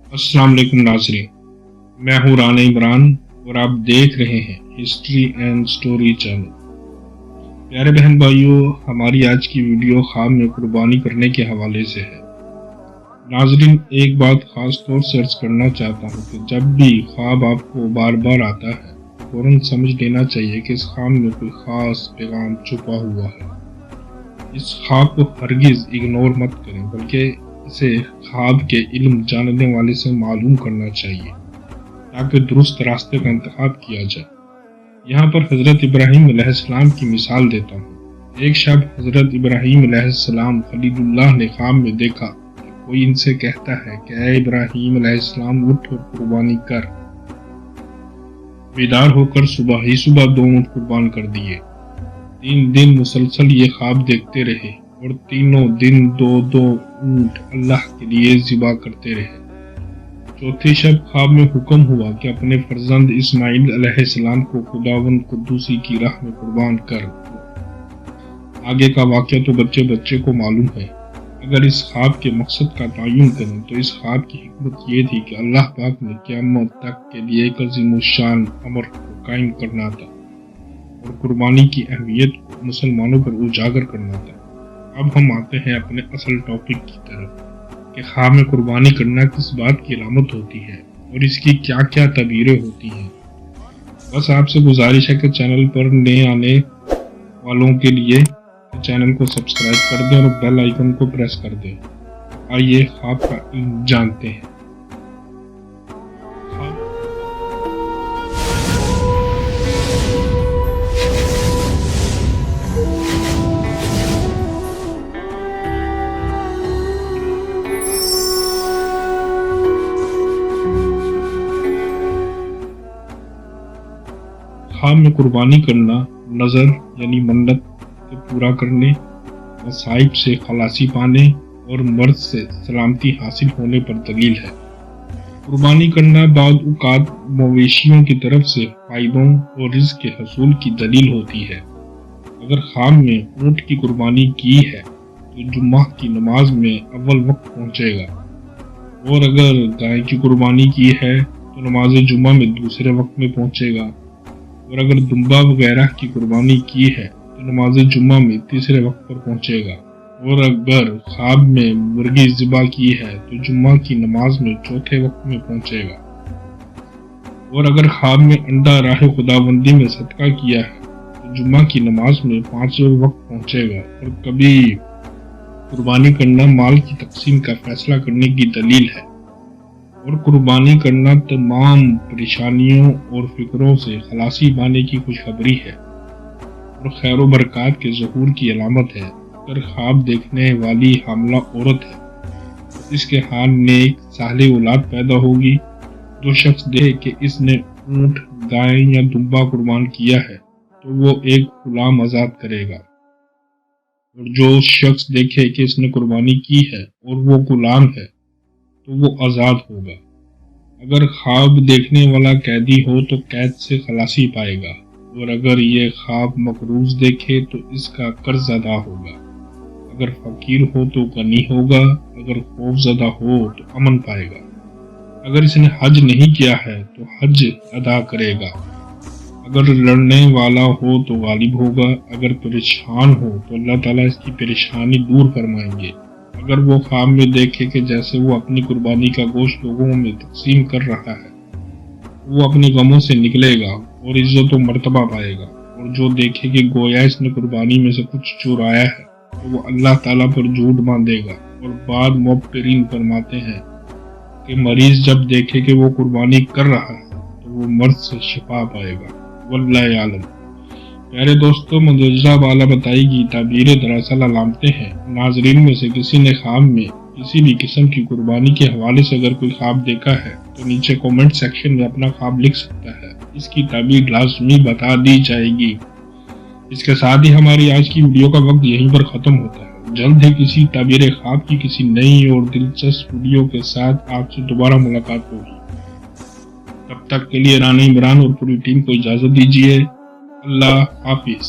अस्सलाम वालेकुम नाज़रीन, मैं हूँ राना इमरान और आप देख रहे हैं हिस्ट्री एंड स्टोरी चैनल। प्यारे बहन भाइयों, हमारी आज की वीडियो ख्वाब में कुर्बानी करने के हवाले से है। नाज़रीन, एक बात खास तौर से अर्ज करना चाहता हूँ कि जब भी ख्वाब आपको बार बार आता है, फौरन समझ लेना चाहिए कि इस ख्वाब में कोई खास पैगाम छुपा हुआ है। इस ख्वाब को हरगिज इग्नोर मत करें, बल्कि इसे ख्वाब के इल्म जानने वाले से मालूम करना चाहिए ताकि दुरुस्त रास्ते का इंतखाब किया जाए। यहाँ पर हज़रत इब्राहीम अलैहिस्सलाम की मिसाल देता हूँ। एक शब हज़रत इब्राहीम अलैहिस्सलाम खलीलुल्लाह ने ख्वाब में देखा कि कोई इनसे कहता है कि ऐ इब्राहीम अलैहिस्सलाम, उठ और कुर्बानी कर। बेदार होकर सुबह ही सुबह 2 ऊँट कुर्बान कर दिए। 3 दिन मुसलसल ये ख्वाब देखते रहे और तीनों दिन 2-2 ऊँट अल्लाह के लिए ज़िबा करते रहे। चौथे शब ख्वाब में हुक्म हुआ कि अपने फर्जंद इस्माइल अलैहिस्सलाम को खुदावंद कुद्दूसी की राह में कुर्बान कर। आगे का वाक़या तो बच्चे बच्चे को मालूम है। अगर इस ख्वाब के मकसद का तयन करें तो इस ख्वाब की हिकमत ये थी कि अल्लाह पाक ने क़यामत तक के लिए एक अज़ीमुश्शान अमर को कायम करना था और कुर्बानी की अहमियत को मुसलमानों पर उजागर करना था। अब हम आते हैं अपने असल टॉपिक की तरफ कि ख्वाब में कुर्बानी करना किस बात की अलामत होती है और इसकी क्या क्या तबीरें होती हैं। बस आपसे गुजारिश है कि चैनल पर नए आने वालों के लिए चैनल को सब्सक्राइब कर दें और बेल आइकन को प्रेस कर दें। आइए ख्वाब का इल्म जानते हैं। ख्वाब में कुर्बानी करना नज़र यानी मन्नत के पूरा करने, मसाइब से खलासी पाने और मर्द से सलामती हासिल होने पर दलील है। कुर्बानी करना बाद औक़ात मवेशियों की तरफ से फ़ायदों और रिज़्क़ के हसूल की दलील होती है। अगर ख्वाब में ऊँट की कुर्बानी की है तो जुम्मा की नमाज में अव्वल वक्त पहुँचेगा, और अगर गाय की कुर्बानी की है तो नमाज जुम्मा में दूसरे वक्त में पहुँचेगा, और अगर दुम्बा वगैरह की कुर्बानी की है तो नमाज जुम्मा में तीसरे वक्त पर पहुँचेगा, और अगर ख्वाब में मुर्गी ज़िबा की है तो जुम्मा की नमाज में चौथे वक्त में पहुँचेगा, और अगर ख्वाब में अंडा राह खुदाबंदी में सदका किया है तो जुम्मा की नमाज में 5वें वक्त पहुँचेगा। और कभी कुर्बानी करना माल की तकसीम का फैसला करने की दलील है, और कुर्बानी करना तमाम परेशानियों और फिक्रों से खलासी पाने की खुशखबरी है और खैर व बरकत के ज़हूर की अलामत है। अगर ख्वाब देखने वाली हामला औरत है तो इसके हाल में एक साले औलाद पैदा होगी। जो शख्स देखे कि इसने ऊँट, गाय या दुम्बा कुर्बान किया है तो वो एक गुलाम आज़ाद करेगा, और जो शख्स देखे कि इसने कुर्बानी की है और वो गुलाम है तो वो आज़ाद होगा। अगर ख्वाब देखने वाला कैदी हो तो कैद से खलासी पाएगा, और अगर ये ख्वाब मकरूज देखे तो इसका कर्ज अदा होगा। अगर फ़कीर हो तो गनी होगा, अगर खौफज़दा हो तो अमन पाएगा। अगर इसने हज नहीं किया है तो हज अदा करेगा। अगर लड़ने वाला हो तो गालिब होगा। अगर परेशान हो तो अल्लाह ताला इसकी परेशानी दूर फरमाएंगे। अगर वो ख्वाब में देखे कि जैसे वो अपनी कुर्बानी का गोश्त लोगों में तकसीम कर रहा है, वो अपने गमों से निकलेगा और इज्जत व मर्तबा पाएगा। और जो देखे कि गोया इसने कुर्बानी में से कुछ चुराया है तो वो अल्लाह ताला पर झूठ बांधेगा। और बाद मुबतरीन फरमाते हैं कि मरीज जब देखे कि वो कुर्बानी कर रहा है तो वो मर्द से शिफा पाएगा। वल्लाह आलम। प्यारे दोस्तों, मुंदरजा वाला बताई गई ताबीरें दरअसल अलामतें हैं। नाजरीन में से किसी ने ख्वाब में किसी भी किस्म की कुर्बानी के हवाले से अगर कोई ख्वाब देखा है तो नीचे कमेंट सेक्शन में अपना ख्वाब लिख सकता है। इसकी ताबीर लाजमी बता दी जाएगी। इसके साथ ही हमारी आज की वीडियो का वक्त यहीं पर ख़त्म होता है। जल्द ही किसी ताबीर ख्वाब की किसी नई और दिलचस्प वीडियो के साथ आपसे दोबारा मुलाकात होगी। तब तक के लिए राना इमरान और पूरी टीम को इजाज़त दीजिए। अल्लाह हाफिज़।